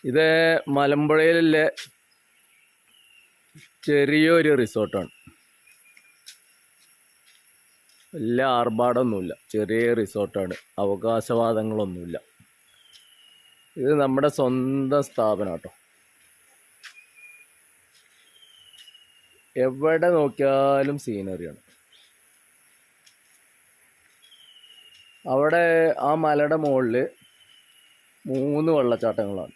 ഇത് മലമ്പുഴയിലെ ചെറിയൊരു റിസോർട്ടാണ്. വലിയ ആർഭാടമൊന്നുമില്ല, ചെറിയ റിസോർട്ടാണ്. അവകാശവാദങ്ങളൊന്നുമില്ല. ഇത് നമ്മുടെ സ്വന്തം സ്ഥാപനം കേട്ടോ. എവിടെ നോക്കിയാലും സീനറിയാണ്. അവിടെ ആ മലയുടെ മുകളിൽ 3 വെള്ളച്ചാട്ടങ്ങളാണ്.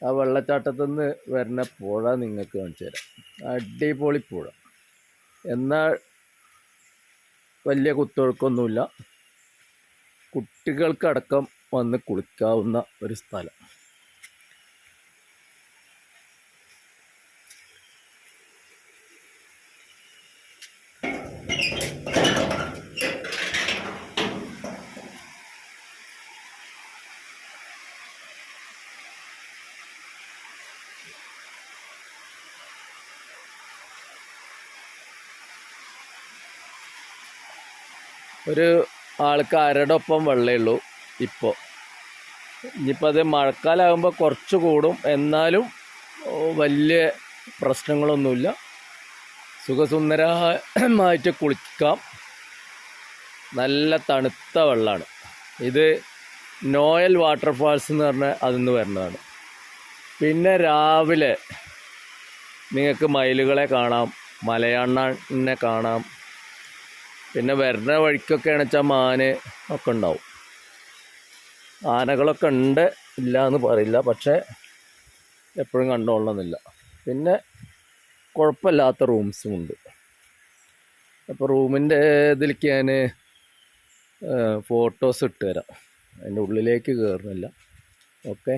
ആ വെള്ളച്ചാട്ടത്തിൽ നിന്ന് വരുന്ന പുഴ നിങ്ങൾക്ക് കാണിച്ചു തരാം. അടിപൊളി പുഴ. എന്നാൽ വലിയ കുത്തൊഴുക്കൊന്നുമില്ല. കുട്ടികൾക്കടക്കം വന്ന് കുളിക്കാവുന്ന ഒരു സ്ഥലം. ഒരു ആൾക്ക് അരടൊപ്പം വെള്ളമേ ഉള്ളൂ ഇപ്പോൾ. ഇനിയിപ്പോൾ അത് മഴക്കാലമാകുമ്പോൾ കുറച്ച് കൂടും. എന്നാലും വലിയ പ്രശ്നങ്ങളൊന്നുമില്ല. സുഖസുന്ദരമായിട്ട് കുളിക്കാം. നല്ല തണുത്ത വെള്ളമാണ്. ഇത് നോയൽ വാട്ടർഫാൾസ് എന്ന് പറഞ്ഞാൽ അതിന്ന് വരുന്നതാണ്. പിന്നെ രാവിലെ നിങ്ങൾക്ക് മയിലുകളെ കാണാം, മലയണ്ണാനെ കാണാം. പിന്നെ വരുന്ന വഴിക്കൊക്കെയാണെന്ന് വെച്ചാൽ മാന് ഒക്കെ ഉണ്ടാവും. ആനകളൊക്കെ ഉണ്ട്, ഇല്ല എന്ന് പറയില്ല, പക്ഷേ എപ്പോഴും കണ്ടുകൊള്ളണമെന്നില്ല. പിന്നെ കുഴപ്പമില്ലാത്ത റൂംസും ഉണ്ട്. അപ്പോൾ റൂമിൻ്റെ ഇതിലേക്ക് ഞാൻ ഫോട്ടോസ് ഇട്ട് തരാം. അതിൻ്റെ ഉള്ളിലേക്ക് കയറുന്നില്ല. ഓക്കെ.